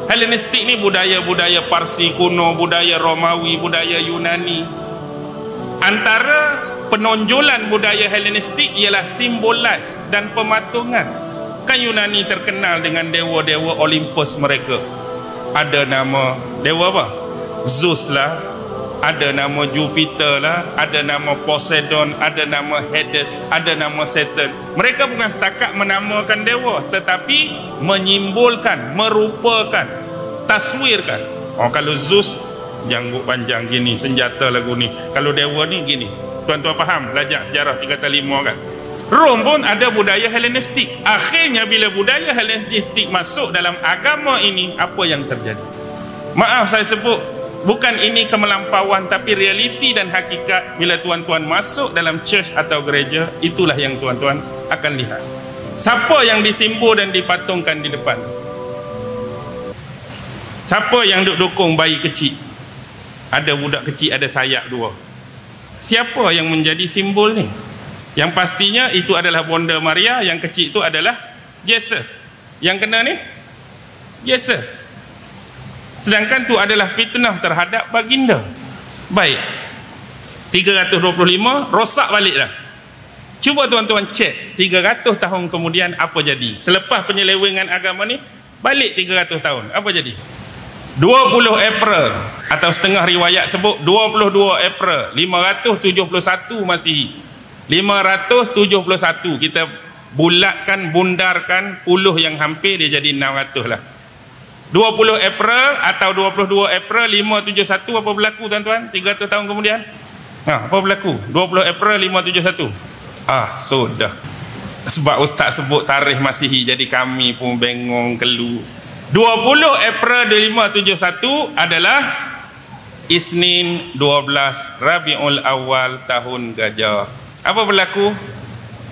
Helenistik ni budaya-budaya Parsi kuno, budaya Romawi, budaya Yunani. Antara penonjolan budaya Helenistik ialah simbolis dan pematungan. Kan Yunani terkenal dengan dewa-dewa Olympus mereka. Ada nama dewa apa? Zeus lah, ada nama Jupiter lah, ada nama Poseidon, ada nama Hades, ada nama Saturn. Mereka bukan setakat menamakan dewa, tetapi menyimbolkan, merupakan, taswirkan. Oh, kalau Zeus janggut panjang gini, senjata lagu ni. Kalau dewa ni gini. Tuan-tuan faham belajar sejarah 3 kan? Rom pun ada budaya Helenistik. Akhirnya bila budaya Helenistik masuk dalam agama ini, apa yang terjadi? Maaf saya sebut, bukan ini kemelampauan, tapi realiti dan hakikat. Bila tuan-tuan masuk dalam church atau gereja, itulah yang tuan-tuan akan lihat. Siapa yang disimbol dan dipatungkan di depan? Siapa yang dukung bayi kecil? Ada budak kecil, ada sayap 2. Siapa yang menjadi simbol ni? Yang pastinya itu adalah Bonda Maria, yang kecil itu adalah Yesus. Yang kena ni Yesus. Sedangkan itu adalah fitnah terhadap baginda. Baik, 325 rosak balik dah. Cuba tuan-tuan cek 300 tahun kemudian apa jadi. Selepas penyelewengan agama ni, balik 300 tahun, apa jadi? 20 April atau setengah riwayat sebut 22 April 571 Masihi. 571 kita bulatkan, bundarkan puluh yang hampir, dia jadi 600 lah. 20 April atau 22 April 571 apa berlaku tuan-tuan? 300 tahun kemudian apa berlaku? 20 April 571. Sudah. Sebab ustaz sebut tarikh Masihi, jadi kami pun bengong kelu. 20 April 571 adalah Isnin 12 Rabiul Awal tahun Gajah. Apa berlaku?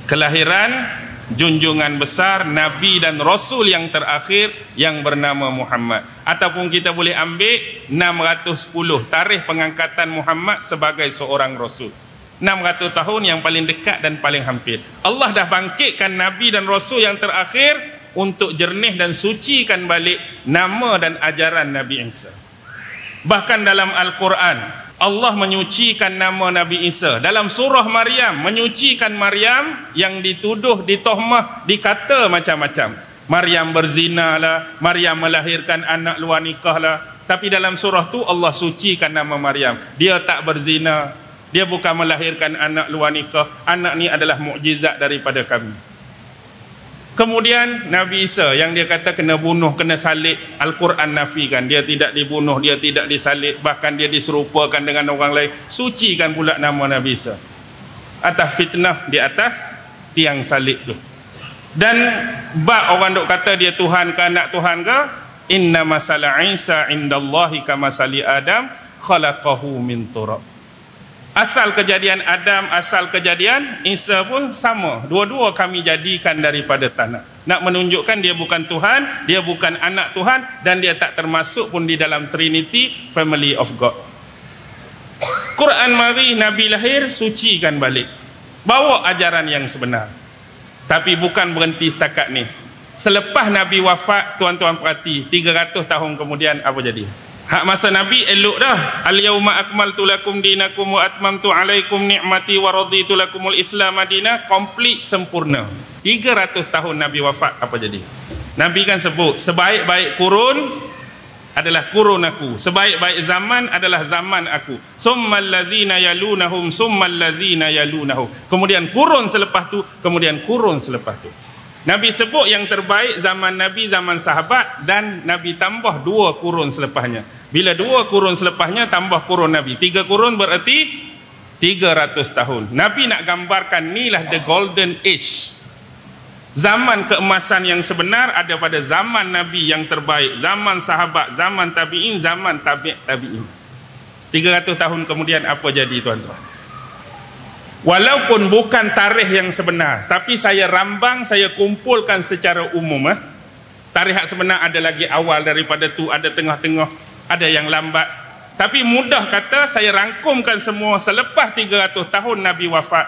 Kelahiran junjungan besar Nabi dan Rasul yang terakhir yang bernama Muhammad. Ataupun kita boleh ambil 610 tarikh pengangkatan Muhammad sebagai seorang Rasul. 600 tahun yang paling dekat dan paling hampir. Allah dah bangkitkan Nabi dan Rasul yang terakhir untuk jernih dan sucikan balik nama dan ajaran Nabi Isa. Bahkan dalam Al-Quran Allah menyucikan nama Nabi Isa. Dalam surah Maryam menyucikan Maryam yang dituduh, ditohmah, dikata macam-macam. Maryam berzina lah, Maryam melahirkan anak luar nikah lah. Tapi dalam surah tu Allah sucikan nama Maryam. Dia tak berzina, dia bukan melahirkan anak luar nikah. Anak ni adalah mukjizat daripada kami. Kemudian Nabi Isa yang dia kata kena bunuh, kena salib, Al-Quran nafikan. Dia tidak dibunuh, dia tidak disalib, bahkan dia diserupakan dengan orang lain. Sucikan pula nama Nabi Isa atas fitnah di atas tiang salib tu. Dan bab orang duk kata dia Tuhan ke anak Tuhan ke, inna masala Isa indallahi kama sali Adam khalaqahu min turab. Asal kejadian Adam, asal kejadian Isa pun sama. Dua-dua kami jadikan daripada tanah. Nak menunjukkan dia bukan Tuhan, dia bukan anak Tuhan, dan dia tak termasuk pun di dalam Trinity, Family of God. Quran mari Nabi lahir, sucikan balik. Bawa ajaran yang sebenar. Tapi bukan berhenti setakat ni. Selepas Nabi wafat, tuan-tuan perhati, 300 tahun kemudian apa jadi? Hak masa Nabi elok dah. Al-yawma akmaltu lakum dinakum wa atmamtu alaikum ni'mati wa raditu lakumul Islam madina. Komplit, sempurna. 300 tahun Nabi wafat, apa jadi? Nabi kan sebut sebaik-baik kurun adalah kurun aku, sebaik-baik zaman adalah zaman aku. Summal ladzina yalunahum summal ladzina yalunahum. Kemudian kurun selepas tu, kemudian kurun selepas tu. Nabi sebut yang terbaik zaman Nabi, zaman sahabat, dan Nabi tambah 2 kurun selepasnya. Bila 2 kurun selepasnya tambah kurun Nabi, 3 kurun berarti 300 tahun. Nabi nak gambarkan inilah the golden age. Zaman keemasan yang sebenar ada pada zaman Nabi yang terbaik, zaman sahabat, zaman tabi'in, zaman tabi'in. 300 tahun kemudian apa jadi tuan-tuan? Walaupun bukan tarikh yang sebenar, tapi saya rambang, saya kumpulkan secara umum. Tarikh sebenar ada lagi awal daripada tu, ada tengah-tengah, ada yang lambat. Tapi mudah kata saya rangkumkan semua selepas 300 tahun Nabi wafat.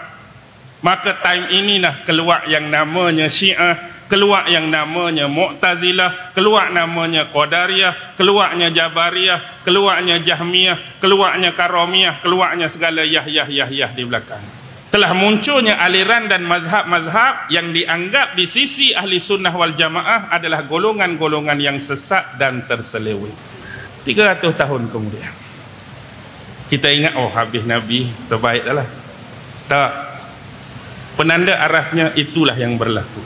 Maka time inilah keluar yang namanya Syiah, keluar yang namanya Mu'tazilah, keluar namanya Qadariyah, keluarnya Jabariyah, keluarnya Jahmiyah, keluarnya Karamiyah, keluarnya segala yah di belakang. Telah munculnya aliran dan mazhab-mazhab yang dianggap di sisi ahli sunnah wal jamaah adalah golongan-golongan yang sesat dan terseleweng. 300 tahun kemudian kita ingat, oh habis Nabi terbaik dah lah. Tak, penanda arasnya itulah yang berlaku.